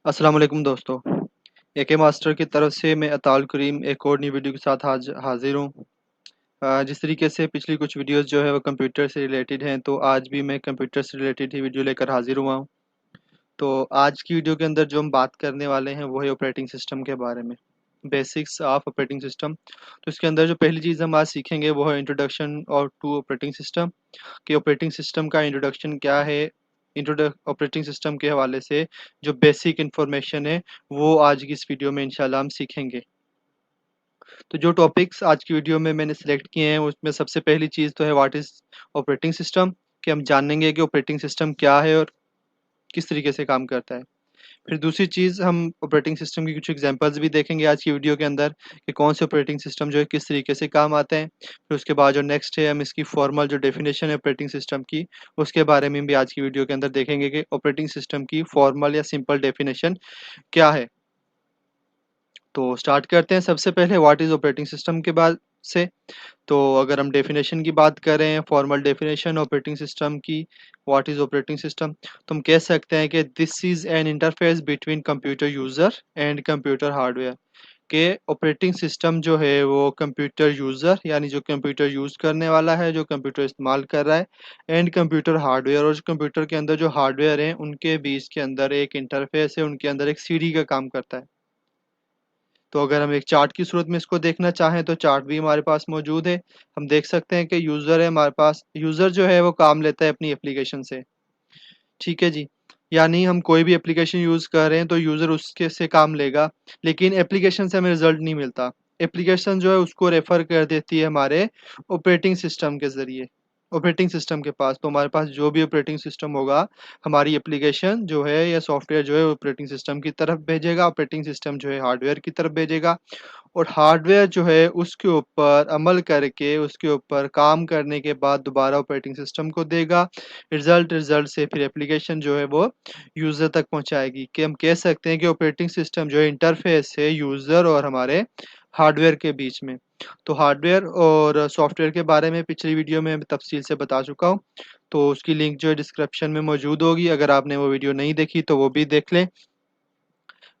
अस्सलाम वालेकुम दोस्तों। एके मास्टर की तरफ से मैं अताउल करीम एक और नई वीडियो के साथ हाजिर हूँ। जिस तरीके से पिछली कुछ वीडियोस जो है वो कंप्यूटर से रिलेटेड हैं, तो आज भी मैं कंप्यूटर से रिलेटेड ही वीडियो लेकर हाजिर हुआ हूँ। तो आज की वीडियो के अंदर जो हम बात करने वाले हैं वो है ऑपरेटिंग सिस्टम के बारे में, बेसिक्स ऑफ ऑपरेटिंग सिस्टम। तो इसके अंदर जो पहली चीज़ हम आज सीखेंगे वो है इंट्रोडक्शन और टू ऑपरेटिंग सिस्टम, कि ऑपरेटिंग सिस्टम का इंट्रोडक्शन क्या है। ऑपरेटिंग सिस्टम के हवाले से जो बेसिक इंफॉर्मेशन है वो आज की इस वीडियो में इंशाल्लाह हम सीखेंगे। तो जो टॉपिक्स आज की वीडियो में मैंने सेलेक्ट किए हैं उसमें सबसे पहली चीज़ तो है व्हाट इज़ ऑपरेटिंग सिस्टम, कि हम जानेंगे कि ऑपरेटिंग सिस्टम क्या है और किस तरीके से काम करता है। फिर दूसरी चीज़, हम ऑपरेटिंग सिस्टम की कुछ एग्जांपल्स भी देखेंगे आज की वीडियो के अंदर, कि कौन से ऑपरेटिंग सिस्टम जो है किस तरीके से काम आते हैं। फिर उसके बाद जो नेक्स्ट है, हम इसकी फॉर्मल जो डेफिनेशन है ऑपरेटिंग सिस्टम की, उसके बारे में भी आज की वीडियो के अंदर देखेंगे कि ऑपरेटिंग सिस्टम की फॉर्मल या सिंपल डेफिनेशन क्या है। तो स्टार्ट करते हैं सबसे पहले व्हाट इज़ ऑपरेटिंग सिस्टम के बाद से। तो अगर हम डेफिनेशन की बात करें, फॉर्मल डेफिनेशन ऑपरेटिंग सिस्टम की, व्हाट इज़ ऑपरेटिंग सिस्टम, तो हम कह सकते हैं कि this is an interface between computer user and computer hardware. के ऑपरेटिंग सिस्टम जो है वो कंप्यूटर यूज़र यानी जो कंप्यूटर यूज़ करने वाला है, जो कंप्यूटर इस्तेमाल कर रहा है, एंड कंप्यूटर हार्डवेयर, और जो कंप्यूटर के अंदर जो हार्डवेयर हैं उनके बीच के अंदर एक इंटरफेस है, उनके अंदर एक सीढ़ी का काम करता है। तो अगर हम एक चार्ट की सूरत में इसको देखना चाहें तो चार्ट भी हमारे पास मौजूद है। हम देख सकते हैं कि यूज़र है हमारे पास, यूज़र जो है वो काम लेता है अपनी एप्लीकेशन से। ठीक है जी। यानी हम कोई भी एप्लीकेशन यूज़ कर रहे हैं तो यूज़र उसके से काम लेगा, लेकिन एप्लीकेशन से हमें रिज़ल्ट नहीं मिलता। एप्लीकेशन जो है उसको रेफ़र कर देती है हमारे ऑपरेटिंग सिस्टम के ज़रिए, ऑपरेटिंग सिस्टम के पास। तो हमारे पास जो भी ऑपरेटिंग सिस्टम होगा, हमारी एप्लीकेशन जो है या सॉफ्टवेयर जो है ऑपरेटिंग सिस्टम की तरफ भेजेगा, ऑपरेटिंग सिस्टम जो है हार्डवेयर की तरफ भेजेगा, और हार्डवेयर जो है उसके ऊपर अमल करके उसके ऊपर काम करने के बाद दोबारा ऑपरेटिंग सिस्टम को देगा। रिज़ल्ट रिज़ल्ट से फिर एप्लीकेशन जो है वो यूज़र तक पहुँचाएगी, कि हम कह सकते हैं कि ऑपरेटिंग सिस्टम जो है इंटरफ़ेस है यूज़र और हमारे हार्डवेयर के बीच में। तो हार्डवेयर और सॉफ्टवेयर के बारे में पिछली वीडियो में तफ़सील से बता चुका हूँ, तो उसकी लिंक जो है डिस्क्रिप्शन में मौजूद होगी। अगर आपने वो वीडियो नहीं देखी तो वो भी देख लें,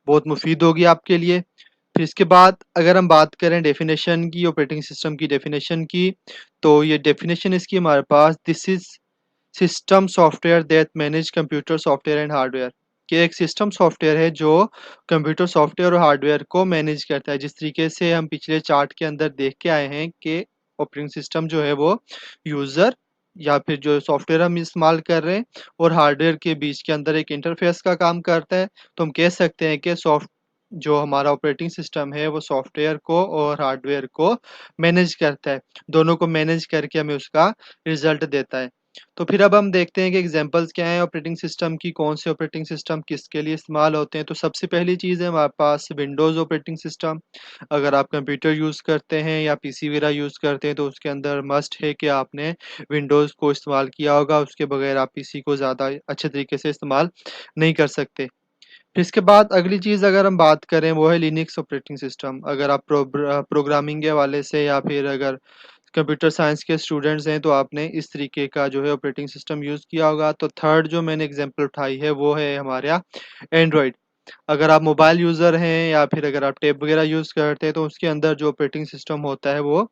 बहुत मुफ़ीद होगी आपके लिए। फिर इसके बाद अगर हम बात करें डेफ़िनेशन की, ऑपरेटिंग सिस्टम की डेफ़िनेशन की, तो ये डेफ़िनेशन इसकी हमारे पास, this is system software that manage computer software and hardware, कि एक सिस्टम सॉफ्टवेयर है जो कंप्यूटर सॉफ्टवेयर और हार्डवेयर को मैनेज करता है। जिस तरीके से हम पिछले चार्ट के अंदर देख के आए हैं कि ऑपरेटिंग सिस्टम जो है वो यूज़र या फिर जो सॉफ्टवेयर हम इस्तेमाल कर रहे हैं और हार्डवेयर के बीच के अंदर एक इंटरफ़ेस का काम करता है। तो हम कह सकते हैं कि जो हमारा ऑपरेटिंग सिस्टम है वो सॉफ्टवेयर को और हार्डवेयर को मैनेज करता है। दोनों को मैनेज करके हमें उसका रिज़ल्ट देता है। तो फिर अब हम देखते हैं कि एग्ज़ाम्पल्स क्या हैं ऑपरेटिंग सिस्टम की, कौन से ऑपरेटिंग सिस्टम किसके लिए इस्तेमाल होते हैं। तो सबसे पहली चीज़ है हमारे पास विंडोज़ ऑपरेटिंग सिस्टम। अगर आप कंप्यूटर यूज़ करते हैं या पीसी वगैरह यूज़ करते हैं तो उसके अंदर मस्ट है कि आपने विंडोज़ को इस्तेमाल किया होगा, उसके बगैर आप पीसी को ज़्यादा अच्छे तरीके से इस्तेमाल नहीं कर सकते। फिर इसके बाद अगली चीज़ अगर हम बात करें वो है लिनक्स ऑपरेटिंग सिस्टम। अगर आप प्रोग्रामिंग के हवाले से या फिर अगर कंप्यूटर साइंस के स्टूडेंट्स हैं तो आपने इस तरीके का जो है ऑपरेटिंग सिस्टम यूज़ किया होगा। तो थर्ड जो मैंने एग्ज़ाम्पल उठाई है वो है हमारा एंड्रॉइड। अगर आप मोबाइल यूज़र हैं या फिर अगर आप टैब वगैरह यूज़ करते हैं तो उसके अंदर जो ऑपरेटिंग सिस्टम होता है वो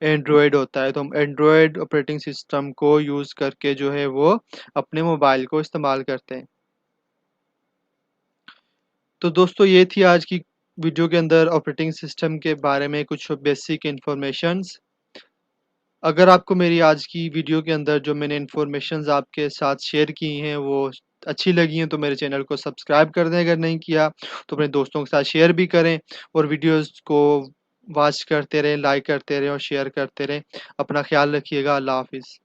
एंड्रॉइड होता है। तो हम एंड्रॉइड ऑपरेटिंग सिस्टम को यूज़ करके जो है वो अपने मोबाइल को इस्तेमाल करते हैं। तो दोस्तों ये थी आज की वीडियो के अंदर ऑपरेटिंग सिस्टम के बारे में कुछ बेसिक इन्फॉर्मेशंस। अगर आपको मेरी आज की वीडियो के अंदर जो मैंने इन्फॉर्मेशंस आपके साथ शेयर की हैं वो अच्छी लगी हैं तो मेरे चैनल को सब्सक्राइब कर दें, अगर नहीं किया तो अपने दोस्तों के साथ शेयर भी करें, और वीडियोस को वॉच करते रहें, लाइक करते रहें और शेयर करते रहें। अपना ख्याल रखिएगा। अल्लाह हाफ़िज़।